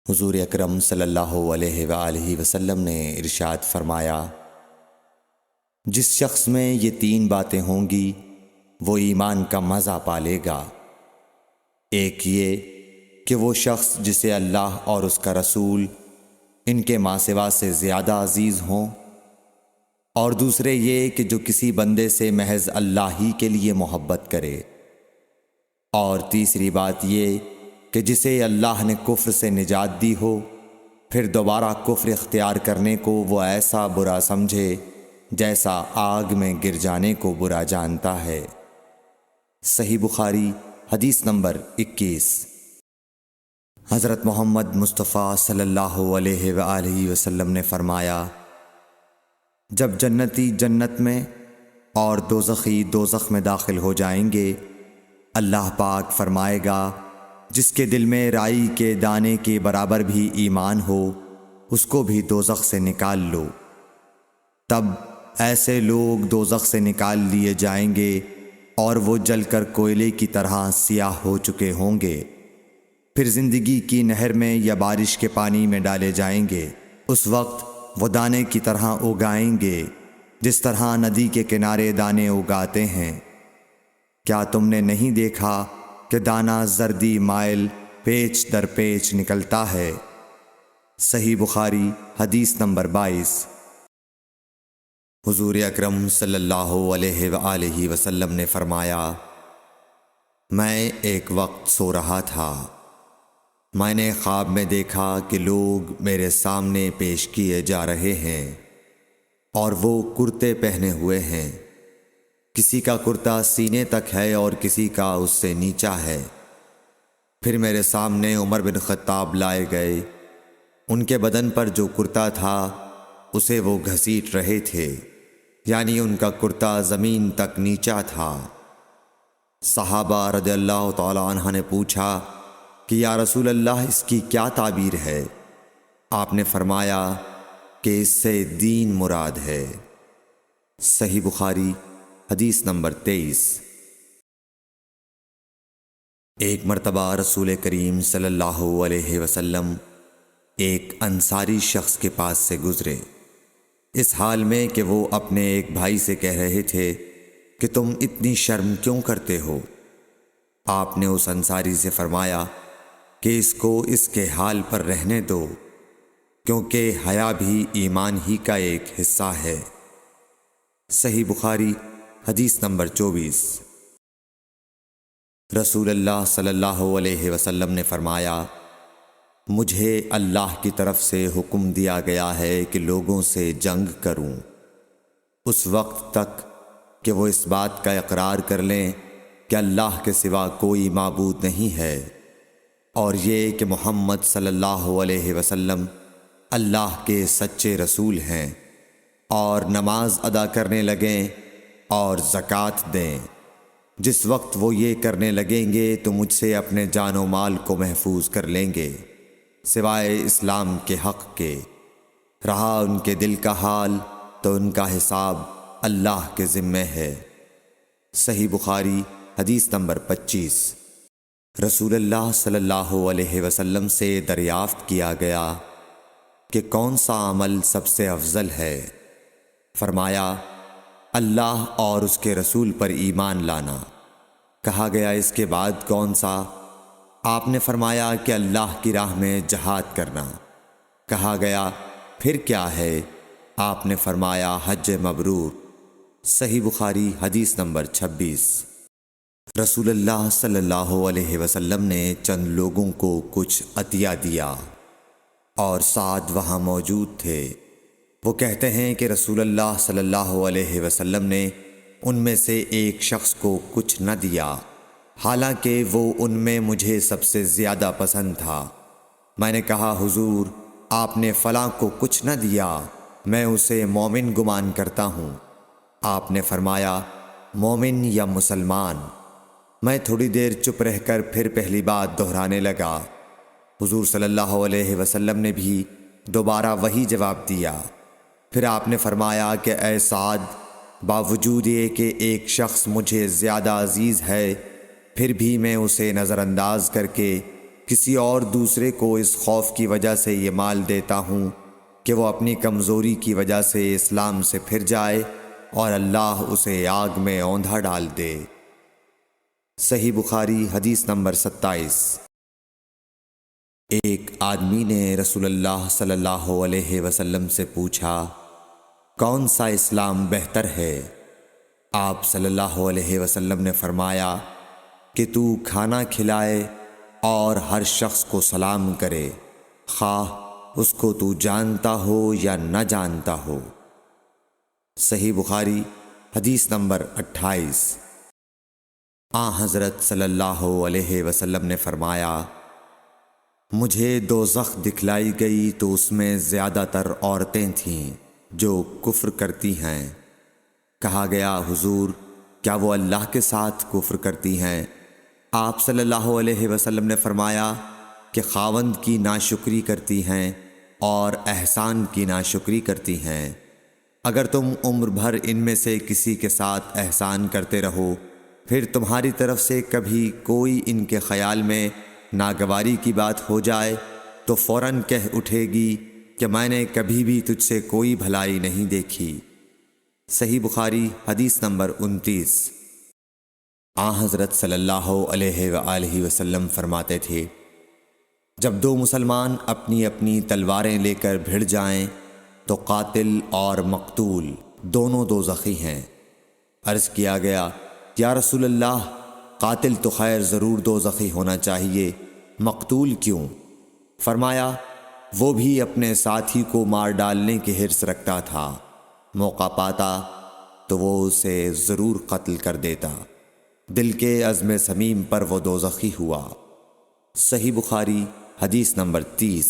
حضور اکرم صلی اللہ علیہ وآلہ وسلم نے ارشاد فرمایا، جس شخص میں یہ 3 باتیں ہوں گی وہ ایمان کا مزہ پالے گا۔ ایک یہ کہ وہ شخص جسے اللہ اور اس کا رسول ان کے ماں سوا سے زیادہ عزیز ہوں، اور دوسرے یہ کہ جو کسی بندے سے محض اللہ ہی کے لیے محبت کرے، اور تیسری بات یہ کہ جسے اللہ نے کفر سے نجات دی ہو، پھر دوبارہ کفر اختیار کرنے کو وہ ایسا برا سمجھے جیسا آگ میں گر جانے کو برا جانتا ہے۔ صحیح بخاری حدیث نمبر 21۔ حضرت محمد مصطفیٰ صلی اللہ علیہ وآلہ وسلم نے فرمایا، جب جنتی جنت میں اور دوزخی دوزخ میں داخل ہو جائیں گے، اللہ پاک فرمائے گا، جس کے دل میں رائی کے دانے کے برابر بھی ایمان ہو، اس کو بھی دوزخ سے نکال لو۔ تب ایسے لوگ دوزخ سے نکال لیے جائیں گے اور وہ جل کر کوئلے کی طرح سیاہ ہو چکے ہوں گے، پھر زندگی کی نہر میں یا بارش کے پانی میں ڈالے جائیں گے۔ اس وقت وہ دانے کی طرح اگائیں گے جس طرح ندی کے کنارے دانے اگاتے ہیں۔ کیا تم نے نہیں دیکھا کہ دانہ زردی مائل پیچ در پیچ نکلتا ہے؟ صحیح بخاری حدیث نمبر 22۔ حضور اکرم صلی اللہ علیہ وآلہ وسلم نے فرمایا، میں ایک وقت سو رہا تھا، میں نے خواب میں دیکھا کہ لوگ میرے سامنے پیش کیے جا رہے ہیں اور وہ کرتے پہنے ہوئے ہیں، کسی کا کرتا سینے تک ہے اور کسی کا اس سے نیچا ہے۔ پھر میرے سامنے عمر بن خطاب لائے گئے، ان کے بدن پر جو کرتا تھا اسے وہ گھسیٹ رہے تھے، یعنی ان کا کرتا زمین تک نیچا تھا۔ صحابہ رضی اللہ تعالی عنہ نے پوچھا کہ یا رسول اللہ، اس کی کیا تعبیر ہے؟ آپ نے فرمایا کہ اس سے دین مراد ہے۔ صحیح بخاری حدیث نمبر 23۔ ایک مرتبہ رسول کریم صلی اللہ علیہ وسلم ایک انصاری شخص کے پاس سے گزرے، اس حال میں کہ وہ اپنے ایک بھائی سے کہہ رہے تھے کہ تم اتنی شرم کیوں کرتے ہو؟ آپ نے اس انصاری سے فرمایا کہ اس کو اس کے حال پر رہنے دو، کیونکہ حیا بھی ایمان ہی کا ایک حصہ ہے۔ صحیح بخاری حدیث نمبر 24۔ رسول اللہ صلی اللہ علیہ وسلم نے فرمایا، مجھے اللہ کی طرف سے حکم دیا گیا ہے کہ لوگوں سے جنگ کروں، اس وقت تک کہ وہ اس بات کا اقرار کر لیں کہ اللہ کے سوا کوئی معبود نہیں ہے، اور یہ کہ محمد صلی اللہ علیہ وسلم اللہ کے سچے رسول ہیں، اور نماز ادا کرنے لگیں اور زکوٰۃ دیں۔ جس وقت وہ یہ کرنے لگیں گے تو مجھ سے اپنے جان و مال کو محفوظ کر لیں گے، سوائے اسلام کے حق کے۔ رہا ان کے دل کا حال تو ان کا حساب اللہ کے ذمے ہے۔ صحیح بخاری حدیث نمبر 25۔ رسول اللہ صلی اللہ علیہ وسلم سے دریافت کیا گیا کہ کون سا عمل سب سے افضل ہے؟ فرمایا، اللہ اور اس کے رسول پر ایمان لانا۔ کہا گیا، اس کے بعد کون سا؟ آپ نے فرمایا کہ اللہ کی راہ میں جہاد کرنا۔ کہا گیا، پھر کیا ہے؟ آپ نے فرمایا، حج مبرور۔ صحیح بخاری حدیث نمبر 26۔ رسول اللہ صلی اللہ علیہ وسلم نے چند لوگوں کو کچھ عطیہ دیا اور سعد وہاں موجود تھے۔ وہ کہتے ہیں کہ رسول اللہ صلی اللہ علیہ وسلم نے ان میں سے ایک شخص کو کچھ نہ دیا، حالانکہ وہ ان میں مجھے سب سے زیادہ پسند تھا۔ میں نے کہا، حضور، آپ نے فلاں کو کچھ نہ دیا، میں اسے مومن گمان کرتا ہوں۔ آپ نے فرمایا، مومن یا مسلمان؟ میں تھوڑی دیر چپ رہ کر پھر پہلی بات دہرانے لگا۔ حضور صلی اللہ علیہ وسلم نے بھی دوبارہ وہی جواب دیا۔ پھر آپ نے فرمایا کہ اے سعد، باوجود یہ کہ ایک شخص مجھے زیادہ عزیز ہے، پھر بھی میں اسے نظر انداز کر کے کسی اور دوسرے کو اس خوف کی وجہ سے یہ مال دیتا ہوں کہ وہ اپنی کمزوری کی وجہ سے اسلام سے پھر جائے اور اللہ اسے آگ میں اوندھا ڈال دے۔ صحیح بخاری حدیث نمبر 27۔ ایک آدمی نے رسول اللہ صلی اللہ علیہ وسلم سے پوچھا، کون سا اسلام بہتر ہے؟ آپ صلی اللہ علیہ وسلم نے فرمایا کہ تو کھانا کھلائے اور ہر شخص کو سلام کرے، خواہ اس کو تو جانتا ہو یا نہ جانتا ہو۔ صحیح بخاری حدیث نمبر 28۔ حضرت صلی اللہ علیہ وسلم نے فرمایا، مجھے دوزخ دکھلائی گئی تو اس میں زیادہ تر عورتیں تھیں جو کفر کرتی ہیں۔ کہا گیا، حضور کیا وہ اللہ کے ساتھ کفر کرتی ہیں؟ آپ صلی اللہ علیہ وسلم نے فرمایا کہ خاوند کی ناشکری کرتی ہیں اور احسان کی ناشکری کرتی ہیں۔ اگر تم عمر بھر ان میں سے کسی کے ساتھ احسان کرتے رہو، پھر تمہاری طرف سے کبھی کوئی ان کے خیال میں ناگواری کی بات ہو جائے تو فوراً کہہ اٹھے گی کہ میں نے کبھی بھی تجھ سے کوئی بھلائی نہیں دیکھی۔ صحیح بخاری حدیث نمبر 29۔ حضرت صلی اللہ علیہ وآلہ وسلم فرماتے تھے، جب دو مسلمان اپنی اپنی تلواریں لے کر بھڑ جائیں تو قاتل اور مقتول دونوں دوزخی ہیں۔ عرض کیا گیا، یا رسول اللہ، قاتل تو خیر ضرور دوزخی ہونا چاہیے، مقتول کیوں؟ فرمایا، وہ بھی اپنے ساتھی کو مار ڈالنے کی حرص رکھتا تھا، موقع پاتا تو وہ اسے ضرور قتل کر دیتا، دل کے عزم صمیم پر وہ دوزخی ہوا۔ صحیح بخاری حدیث نمبر 30۔